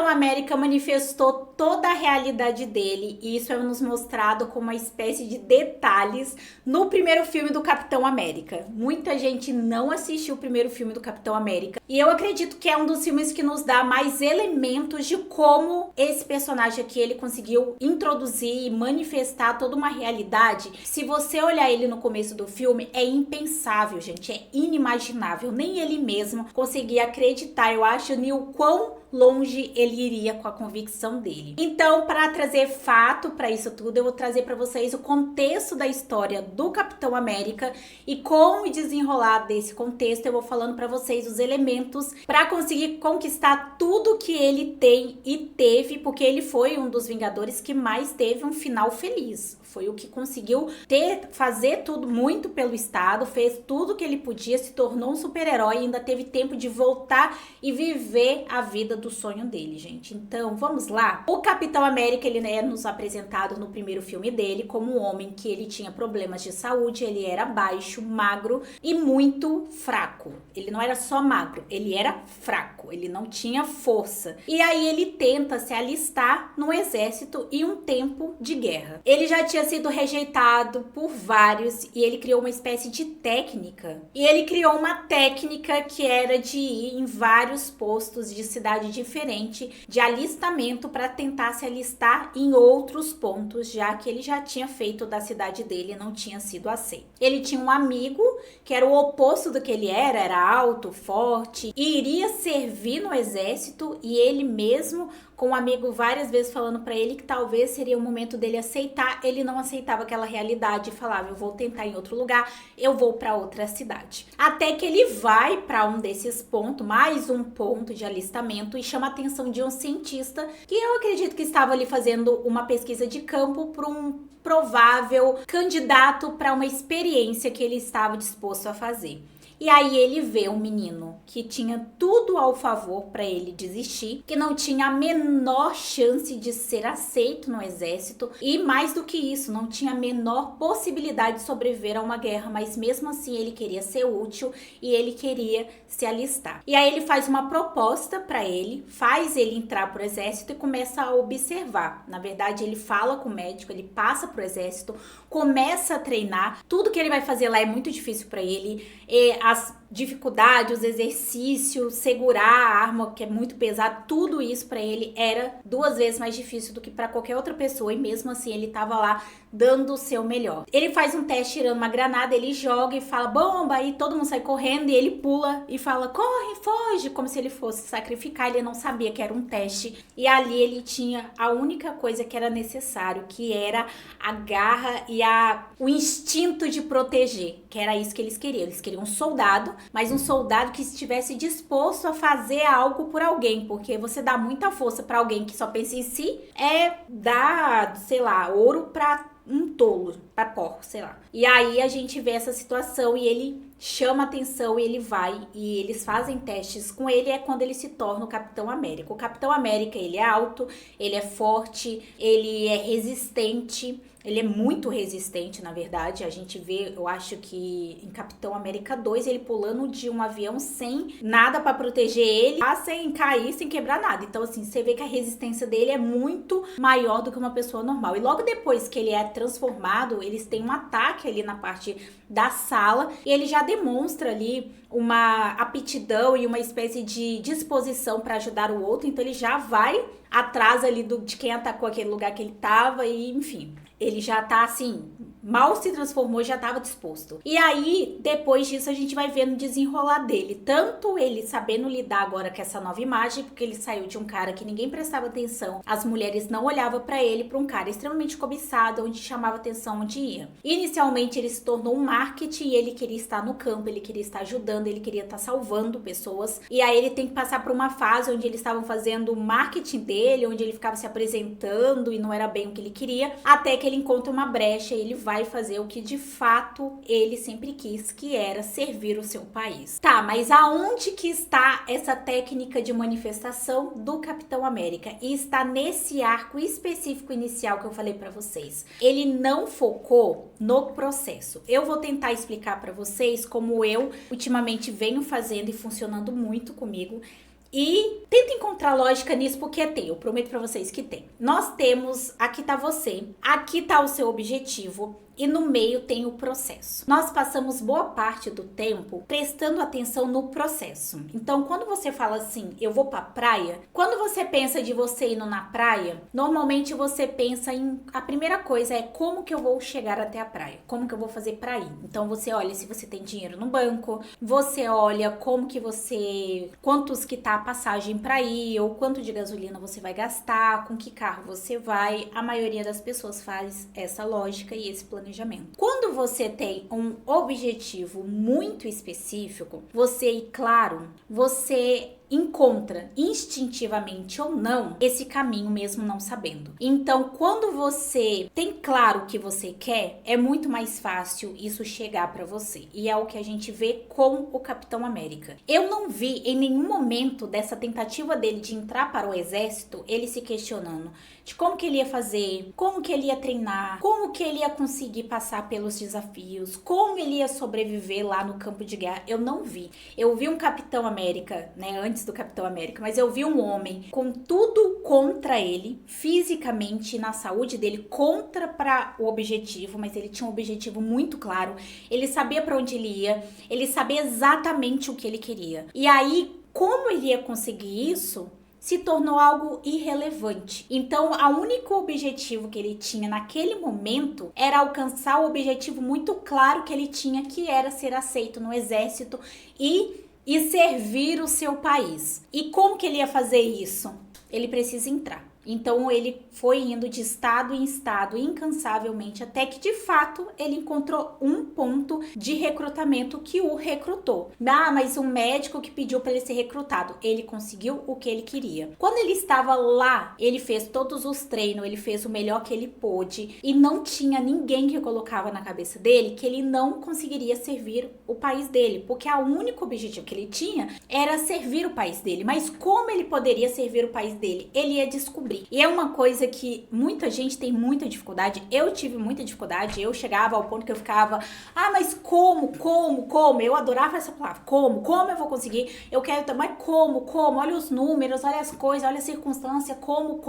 América manifestou toda a realidade dele, e isso é nos mostrado como uma espécie de detalhes no primeiro filme do Capitão América. Muita gente não assistiu o primeiro filme do Capitão América, e eu acredito que é um dos filmes que nos dá mais elementos de como esse personagem aqui ele conseguiu introduzir e manifestar toda uma realidade. Se você olhar ele no começo do filme, é impensável, gente, é inimaginável. Nem ele mesmo conseguia acreditar, eu acho, nem o quão longe ele iria com a convicção dele. Então, para trazer fato para isso tudo, eu vou trazer para vocês o contexto da história do Capitão América e como desenrolar desse contexto. Eu vou falando para vocês os elementos para conseguir conquistar tudo que ele tem e teve, porque ele foi um dos Vingadores que mais teve um final feliz. Foi o que conseguiu fazer tudo muito pelo Estado, fez tudo que ele podia, se tornou um super-herói e ainda teve tempo de voltar e viver a vida do sonho dele, gente. Então, vamos lá? O Capitão América, ele é nos apresentado no primeiro filme dele como um homem que ele tinha problemas de saúde, ele era baixo, magro e muito fraco. Ele não era só magro, ele era fraco, ele não tinha força. E aí ele tenta se alistar no exército em um tempo de guerra. Ele já tinha sido rejeitado por vários e ele criou uma espécie de técnica. E ele criou uma técnica que era de ir em vários postos de cidade diferente de alistamento para tentar se alistar em outros pontos, já que ele já tinha feito da cidade dele e não tinha sido aceito. Ele tinha um amigo que era o oposto do que ele era alto, forte, e iria servir no exército, e ele mesmo com um amigo várias vezes falando pra ele que talvez seria o momento dele aceitar, ele não aceitava aquela realidade e falava, eu vou tentar em outro lugar, eu vou pra outra cidade. Até que ele vai pra um desses pontos, mais um ponto de alistamento, e chama a atenção de um cientista que eu acredito que estava ali fazendo uma pesquisa de campo para um provável candidato para uma experiência que ele estava disposto a fazer. E aí ele vê um menino que tinha tudo ao favor para ele desistir, que não tinha a menor chance de ser aceito no exército e, mais do que isso, não tinha a menor possibilidade de sobreviver a uma guerra, mas mesmo assim ele queria ser útil e ele queria se alistar. E aí ele faz uma proposta para ele, faz ele entrar pro exército e começa a observar. Na verdade, ele fala com o médico, ele passa pro exército, começa a treinar. Tudo que ele vai fazer lá é muito difícil para ele. As dificuldades, os exercícios, segurar a arma, que é muito pesado, tudo isso pra ele era 2 vezes mais difícil do que pra qualquer outra pessoa, e mesmo assim ele tava lá dando o seu melhor. Ele faz um teste tirando uma granada, ele joga e fala bomba, aí todo mundo sai correndo e ele pula e fala corre, foge, como se ele fosse sacrificar. Ele não sabia que era um teste, e ali ele tinha a única coisa que era necessário, que era a garra e o instinto de proteger, que era isso que eles queriam. Eles queriam um soldado, mas um soldado que estivesse disposto a fazer algo por alguém, porque você dá muita força para alguém que só pensa em si, é dar, sei lá, ouro para um tolo, para porco, sei lá. E aí a gente vê essa situação e ele chama atenção e ele vai e eles fazem testes com ele, é quando ele se torna o Capitão América. O Capitão América, ele é alto, ele é forte, ele é resistente, ele é muito resistente, na verdade. A gente vê, eu acho que em Capitão América 2, ele pulando de um avião sem nada pra proteger ele, sem cair, sem quebrar nada. Então, assim, você vê que a resistência dele é muito maior do que uma pessoa normal. E logo depois que ele é transformado, eles têm um ataque ali na parte da sala e ele já demonstra ali uma aptidão e uma espécie de disposição para ajudar o outro. Então, ele já vai atrás ali de quem atacou aquele lugar que ele tava e, enfim, ele já tá assim, mal se transformou, já estava disposto. E aí, depois disso, a gente vai vendo o desenrolar dele. Tanto ele sabendo lidar agora com essa nova imagem, porque ele saiu de um cara que ninguém prestava atenção, as mulheres não olhavam para ele, para um cara extremamente cobiçado, onde chamava atenção onde ia. Inicialmente, ele se tornou um marketing e ele queria estar no campo, ele queria estar ajudando, ele queria estar salvando pessoas. E aí, ele tem que passar por uma fase onde eles estavam fazendo o marketing dele, onde ele ficava se apresentando e não era bem o que ele queria, até que ele encontra uma brecha e ele vai fazer o que de fato ele sempre quis, que era servir o seu país. Tá, mas aonde que está essa técnica de manifestação do Capitão América? E está nesse arco específico inicial que eu falei pra vocês. Ele não focou no processo. Eu vou tentar explicar pra vocês como eu ultimamente venho fazendo e funcionando muito comigo. E tenta encontrar lógica nisso, porque tem, eu prometo pra vocês que tem. Nós temos, aqui tá você, aqui tá o seu objetivo, e no meio tem o processo. Nós passamos boa parte do tempo prestando atenção no processo. Então, quando você fala assim, eu vou pra praia, quando você pensa de você indo na praia, normalmente você pensa em, a primeira coisa é como que eu vou chegar até a praia, como que eu vou fazer pra ir. Então, você olha se você tem dinheiro no banco, você olha como que você, quantos que tá a passagem pra ir, ou quanto de gasolina você vai gastar, com que carro você vai. A maioria das pessoas faz essa lógica e esse planejamento. Quando você tem um objetivo muito específico, você encontra instintivamente ou não esse caminho mesmo não sabendo. Então, quando você tem claro o que você quer, é muito mais fácil isso chegar para você. E é o que a gente vê com o Capitão América. Eu não vi em nenhum momento dessa tentativa dele de entrar para o exército, ele se questionando de como que ele ia fazer, como que ele ia treinar, como que ele ia conseguir passar pelos desafios, como ele ia sobreviver lá no campo de guerra. Eu não vi. Eu vi um Capitão América, né, antes do Capitão América, mas eu vi um homem com tudo contra ele, fisicamente, na saúde dele, contra para o objetivo, mas ele tinha um objetivo muito claro, ele sabia para onde ele ia, ele sabia exatamente o que ele queria. E aí, como ele ia conseguir isso, se tornou algo irrelevante. Então, o único objetivo que ele tinha naquele momento era alcançar o objetivo muito claro que ele tinha, que era ser aceito no exército e servir o seu país. E como que ele ia fazer isso? Ele precisa entrar. Então ele foi indo de estado em estado incansavelmente até que de fato ele encontrou um ponto de recrutamento que o recrutou. Mas um médico que pediu para ele ser recrutado, ele conseguiu o que ele queria. Quando ele estava lá, ele fez todos os treinos, ele fez o melhor que ele pôde e não tinha ninguém que colocava na cabeça dele que ele não conseguiria servir o país dele, porque o único objetivo que ele tinha era servir o país dele. Mas como ele poderia servir o país dele? Ele ia descobrir. E é uma coisa que muita gente tem muita dificuldade. Eu tive muita dificuldade. Eu chegava ao ponto que eu ficava, mas como? Eu adorava essa palavra. Como eu vou conseguir? Eu quero, mas como? Olha os números, olha as coisas, olha a circunstância, como?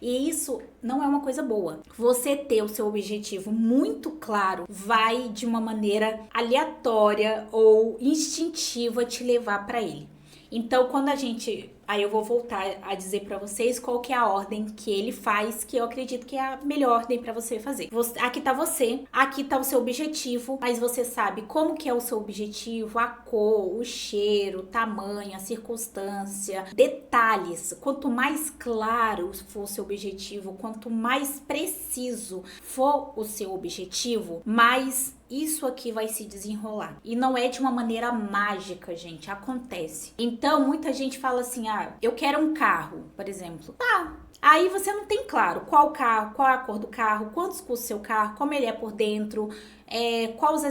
E isso não é uma coisa boa. Você ter o seu objetivo muito claro vai de uma maneira aleatória ou instintiva te levar para ele. Então, quando aí eu vou voltar a dizer pra vocês qual que é a ordem que ele faz, que eu acredito que é a melhor ordem pra você fazer. Aqui tá você, aqui tá o seu objetivo, mas você sabe como que é o seu objetivo, a cor, o cheiro, o tamanho, a circunstância, detalhes. Quanto mais claro for o seu objetivo, quanto mais preciso for o seu objetivo, mais isso aqui vai se desenrolar. E não é de uma maneira mágica, gente, acontece. Então, muita gente fala assim, eu quero um carro, por exemplo. Aí você não tem claro qual carro, qual é a cor do carro, quantos custa o seu carro, como ele é por dentro, quais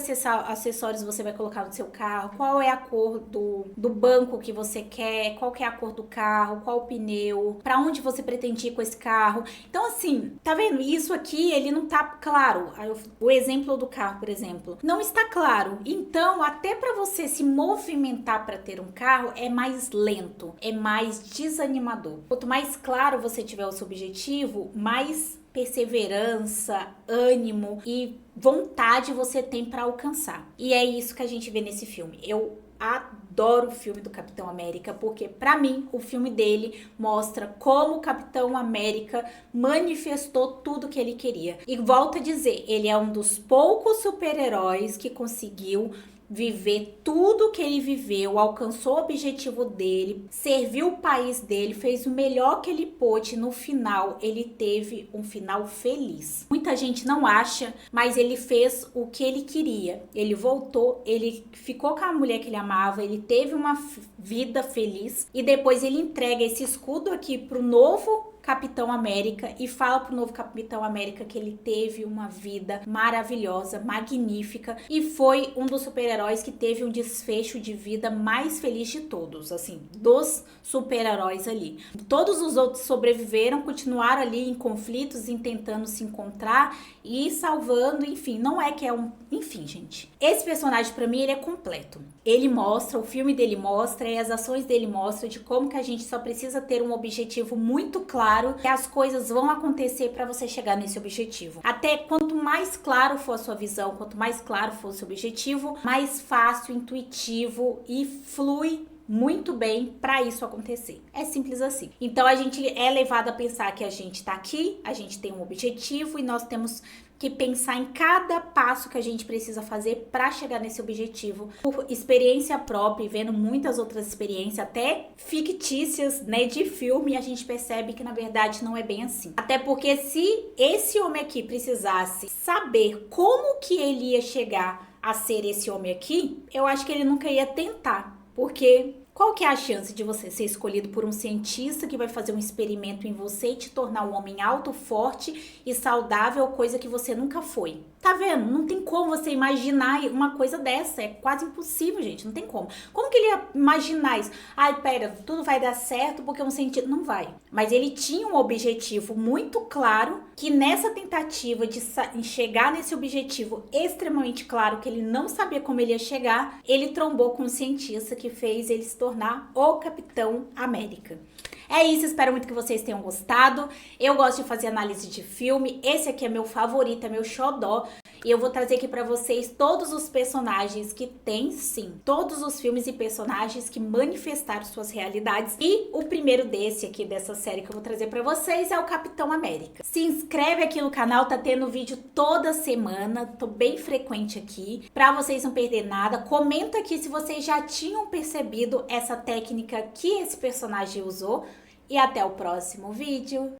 acessórios você vai colocar no seu carro, qual é a cor do banco que você quer, qual que é a cor do carro, qual o pneu, pra onde você pretende ir com esse carro. Então, assim, tá vendo? Isso aqui, ele não tá claro. O exemplo do carro, por exemplo, não está claro. Então, até pra você se movimentar pra ter um carro, é mais lento, é mais desanimador. Quanto mais claro você tiver o seu objetivo, mais perseverança, ânimo e vontade você tem para alcançar. E é isso que a gente vê nesse filme. Eu adoro o filme do Capitão América, porque para mim o filme dele mostra como o Capitão América manifestou tudo que ele queria. E volto a dizer, ele é um dos poucos super-heróis que conseguiu viver tudo que ele viveu, alcançou o objetivo dele, serviu o país dele, fez o melhor que ele pôde. No final, ele teve um final feliz. Muita gente não acha, mas ele fez o que ele queria. Ele voltou, ele ficou com a mulher que ele amava, ele teve uma vida feliz e depois ele entrega esse escudo aqui pro novo Capitão América e fala pro novo Capitão América que ele teve uma vida maravilhosa, magnífica e foi um dos super-heróis que teve um desfecho de vida mais feliz de todos, assim, dos super-heróis ali. Todos os outros sobreviveram, continuaram ali em conflitos, em tentando se encontrar e salvando, enfim, não é que é um... Enfim, gente. Esse personagem, pra mim, ele é completo. Ele mostra, o filme dele mostra e as ações dele mostram de como que a gente só precisa ter um objetivo muito claro e as coisas vão acontecer pra você chegar nesse objetivo. Até quanto mais claro for a sua visão, quanto mais claro for o seu objetivo, mais fácil, intuitivo e flui muito bem para isso acontecer. É simples assim. Então a gente é levado a pensar que a gente tá aqui, a gente tem um objetivo e nós temos que pensar em cada passo que a gente precisa fazer para chegar nesse objetivo. Por experiência própria e vendo muitas outras experiências, até fictícias, né, de filme, a gente percebe que na verdade não é bem assim. Até porque se esse homem aqui precisasse saber como que ele ia chegar a ser esse homem aqui, eu acho que ele nunca ia tentar. Porque qual que é a chance de você ser escolhido por um cientista que vai fazer um experimento em você e te tornar um homem alto, forte e saudável, coisa que você nunca foi? Tá vendo? Não tem como você imaginar uma coisa dessa. É quase impossível, gente. Não tem como. Como que ele ia imaginar isso? Ai, pera, tudo vai dar certo porque um cientista... Não vai. Mas ele tinha um objetivo muito claro que nessa tentativa de chegar nesse objetivo extremamente claro, que ele não sabia como ele ia chegar, ele trombou com um cientista que fez ele se tornar o Capitão América. É isso, espero muito que vocês tenham gostado. Eu gosto de fazer análise de filme. Esse aqui é meu favorito, é meu xodó. E eu vou trazer aqui pra vocês todos os personagens que tem, sim. Todos os filmes e personagens que manifestaram suas realidades. E o primeiro desse aqui, dessa série que eu vou trazer pra vocês, é o Capitão América. Se inscreve aqui no canal, tá tendo vídeo toda semana. Tô bem frequente aqui, pra vocês não perder nada. Comenta aqui se vocês já tinham percebido essa técnica que esse personagem usou. E até o próximo vídeo.